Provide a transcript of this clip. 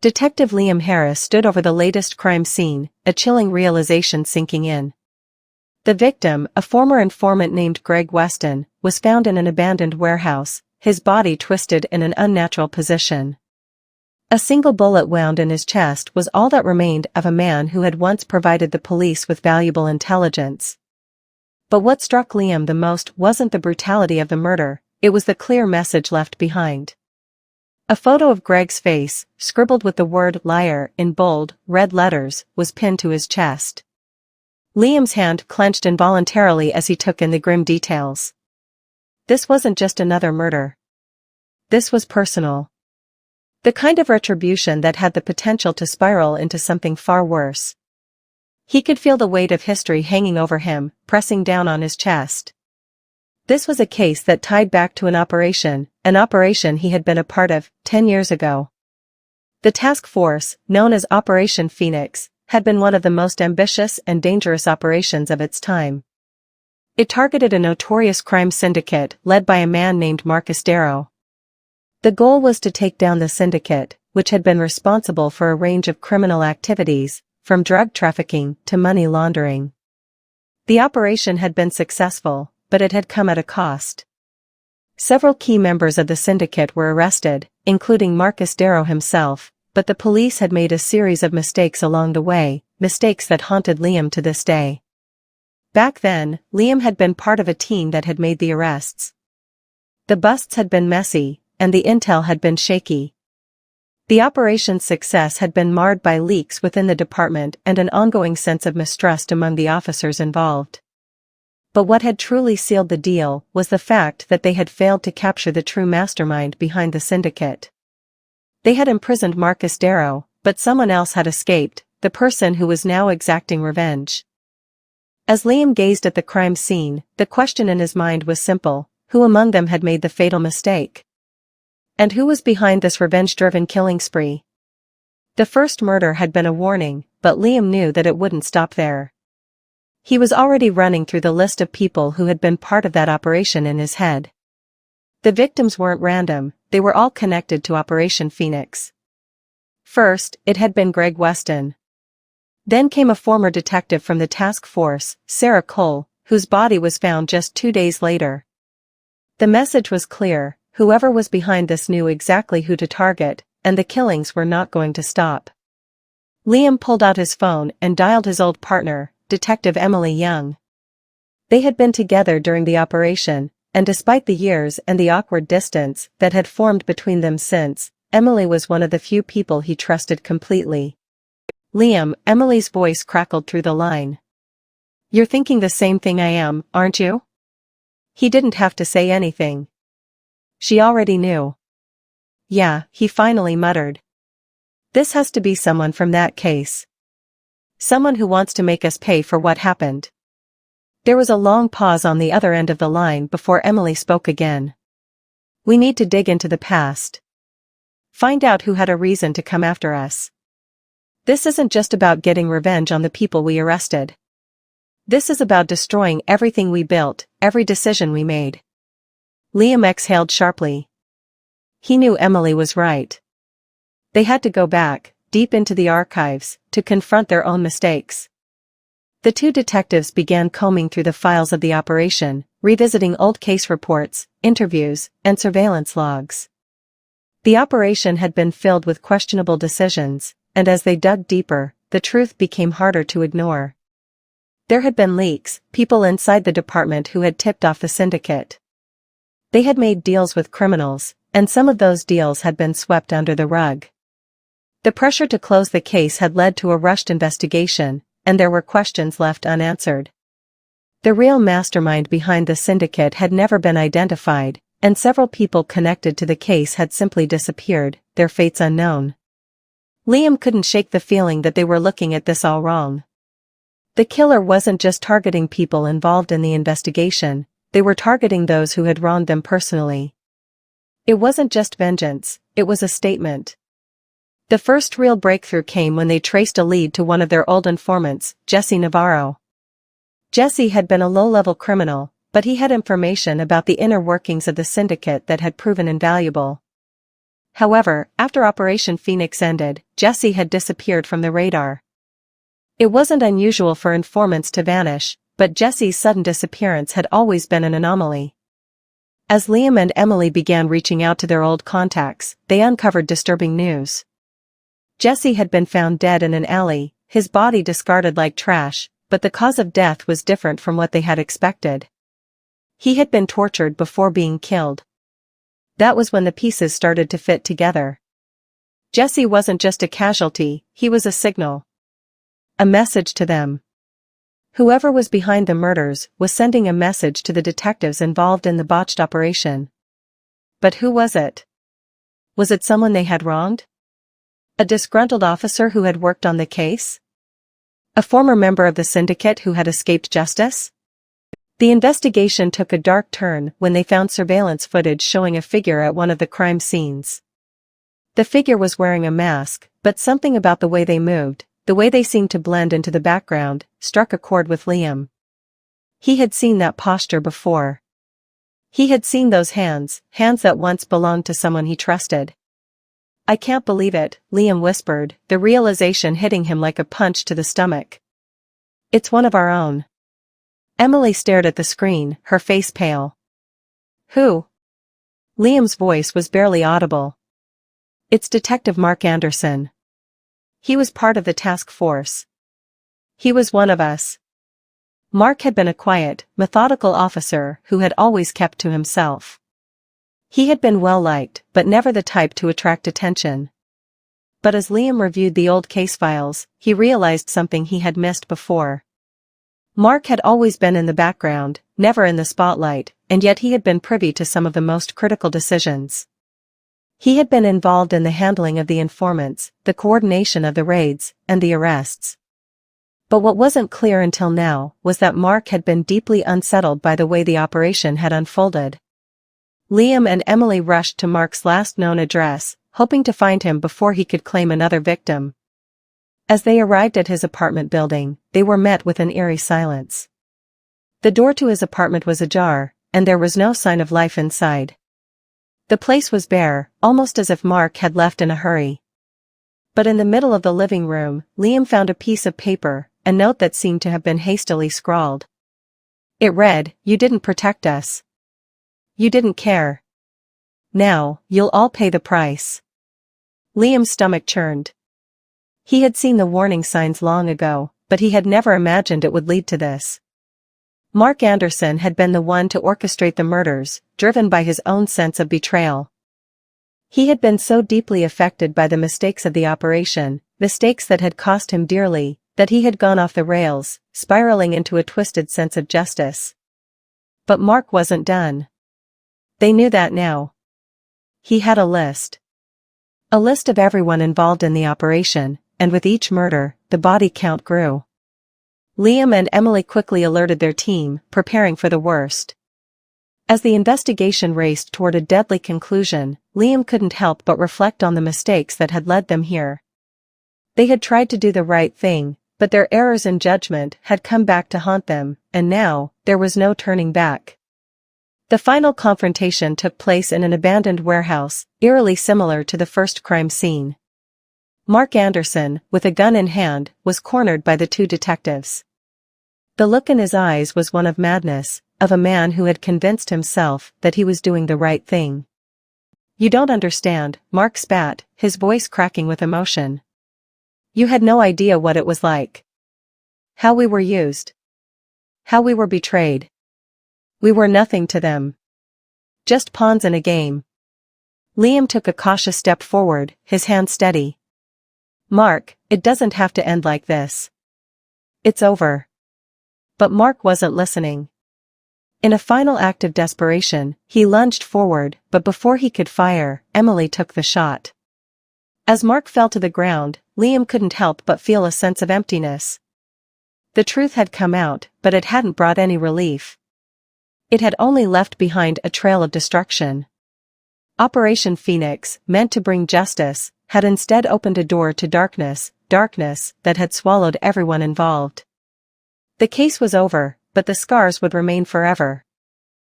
Detective Liam Harris stood over the latest crime scene, a chilling realization sinking in. The victim, a former informant named Greg Weston, was found in an abandoned warehouse, his body twisted in an unnatural position. A single bullet wound in his chest was all that remained of a man who had once provided the police with valuable intelligence. But what struck Liam the most wasn't the brutality of the murder, it was the clear message left behind. A photo of Greg's face, scribbled with the word liar in bold, red letters, was pinned to his chest. Liam's hand clenched involuntarily as he took in the grim details. This wasn't just another murder. This was personal. The kind of retribution that had the potential to spiral into something far worse. He could feel the weight of history hanging over him, pressing down on his chest. This was a case that tied back to an operation he had been a part of 10 years ago. The task force, known as Operation Phoenix, had been one of the most ambitious and dangerous operations of its time. It targeted a notorious crime syndicate led by a man named Marcus Darrow. The goal was to take down the syndicate, which had been responsible for a range of criminal activities, from drug trafficking to money laundering. The operation had been successful, but it had come at a cost. Several key members of the syndicate were arrested, including Marcus Darrow himself, but the police had made a series of mistakes along the way, mistakes that haunted Liam to this day. Back then, Liam had been part of a team that had made the arrests. The busts had been messy, and the intel had been shaky. The operation's success had been marred by leaks within the department and an ongoing sense of mistrust among the officers involved. But what had truly sealed the deal was the fact that they had failed to capture the true mastermind behind the syndicate. They had imprisoned Marcus Darrow, but someone else had escaped, the person who was now exacting revenge. As Liam gazed at the crime scene, the question in his mind was simple: who among them had made the fatal mistake? And who was behind this revenge-driven killing spree? The first murder had been a warning, but Liam knew that it wouldn't stop there. He was already running through the list of people who had been part of that operation in his head. The victims weren't random, they were all connected to Operation Phoenix. First, it had been Greg Weston. Then came a former detective from the task force, Sarah Cole, whose body was found just 2 days later. The message was clear: whoever was behind this knew exactly who to target, and the killings were not going to stop. Liam pulled out his phone and dialed his old partner, Detective Emily Young. They had been together during the operation, and despite the years and the awkward distance that had formed between them since, Emily was one of the few people he trusted completely. Liam, Emily's voice crackled through the line. "You're thinking the same thing I am, aren't you?" He didn't have to say anything. She already knew. "Yeah," he finally muttered. "This has to be someone from that case. Someone who wants to make us pay for what happened." There was a long pause on the other end of the line before Emily spoke again. "We need to dig into the past. Find out who had a reason to come after us. This isn't just about getting revenge on the people we arrested. This is about destroying everything we built, every decision we made." Liam exhaled sharply. He knew Emily was right. They had to go back, deep into the archives, to confront their own mistakes. The two detectives began combing through the files of the operation, revisiting old case reports, interviews, and surveillance logs. The operation had been filled with questionable decisions, and as they dug deeper, the truth became harder to ignore. There had been leaks, people inside the department who had tipped off the syndicate. They had made deals with criminals, and some of those deals had been swept under the rug. The pressure to close the case had led to a rushed investigation, and there were questions left unanswered. The real mastermind behind the syndicate had never been identified, and several people connected to the case had simply disappeared, their fates unknown. Liam couldn't shake the feeling that they were looking at this all wrong. The killer wasn't just targeting people involved in the investigation, they were targeting those who had wronged them personally. It wasn't just vengeance, it was a statement. The first real breakthrough came when they traced a lead to one of their old informants, Jesse Navarro. Jesse had been a low-level criminal, but he had information about the inner workings of the syndicate that had proven invaluable. However, after Operation Phoenix ended, Jesse had disappeared from the radar. It wasn't unusual for informants to vanish, but Jesse's sudden disappearance had always been an anomaly. As Liam and Emily began reaching out to their old contacts, they uncovered disturbing news. Jesse had been found dead in an alley, his body discarded like trash, but the cause of death was different from what they had expected. He had been tortured before being killed. That was when the pieces started to fit together. Jesse wasn't just a casualty, he was a signal. A message to them. Whoever was behind the murders was sending a message to the detectives involved in the botched operation. But who was it? Was it someone they had wronged? A disgruntled officer who had worked on the case? A former member of the syndicate who had escaped justice? The investigation took a dark turn when they found surveillance footage showing a figure at one of the crime scenes. The figure was wearing a mask, but something about the way they moved, the way they seemed to blend into the background, struck a chord with Liam. He had seen that posture before. He had seen those hands that once belonged to someone he trusted. "I can't believe it," Liam whispered, the realization hitting him like a punch to the stomach. "It's one of our own." Emily stared at the screen, her face pale. "Who?" Liam's voice was barely audible. "It's Detective Mark Anderson. He was part of the task force. He was one of us." Mark had been a quiet, methodical officer who had always kept to himself. He had been well liked, but never the type to attract attention. But as Liam reviewed the old case files, he realized something he had missed before. Mark had always been in the background, never in the spotlight, and yet he had been privy to some of the most critical decisions. He had been involved in the handling of the informants, the coordination of the raids, and the arrests. But what wasn't clear until now was that Mark had been deeply unsettled by the way the operation had unfolded. Liam and Emily rushed to Mark's last known address, hoping to find him before he could claim another victim. As they arrived at his apartment building, they were met with an eerie silence. The door to his apartment was ajar, and there was no sign of life inside. The place was bare, almost as if Mark had left in a hurry. But in the middle of the living room, Liam found a piece of paper, a note that seemed to have been hastily scrawled. It read, "You didn't protect us. You didn't care. Now, you'll all pay the price." Liam's stomach churned. He had seen the warning signs long ago, but he had never imagined it would lead to this. Mark Anderson had been the one to orchestrate the murders, driven by his own sense of betrayal. He had been so deeply affected by the mistakes of the operation, mistakes that had cost him dearly, that he had gone off the rails, spiraling into a twisted sense of justice. But Mark wasn't done. They knew that now. He had a list. A list of everyone involved in the operation, and with each murder, the body count grew. Liam and Emily quickly alerted their team, preparing for the worst. As the investigation raced toward a deadly conclusion, Liam couldn't help but reflect on the mistakes that had led them here. They had tried to do the right thing, but their errors in judgment had come back to haunt them, and now, there was no turning back. The final confrontation took place in an abandoned warehouse, eerily similar to the first crime scene. Mark Anderson, with a gun in hand, was cornered by the two detectives. The look in his eyes was one of madness, of a man who had convinced himself that he was doing the right thing. "You don't understand," Mark spat, his voice cracking with emotion. "You had no idea what it was like. How we were used. How we were betrayed. We were nothing to them. Just pawns in a game." Liam took a cautious step forward, his hand steady. "Mark, it doesn't have to end like this. It's over." But Mark wasn't listening. In a final act of desperation, he lunged forward, but before he could fire, Emily took the shot. As Mark fell to the ground, Liam couldn't help but feel a sense of emptiness. The truth had come out, but it hadn't brought any relief. It had only left behind a trail of destruction. Operation Phoenix, meant to bring justice, had instead opened a door to darkness that had swallowed everyone involved. The case was over, but the scars would remain forever.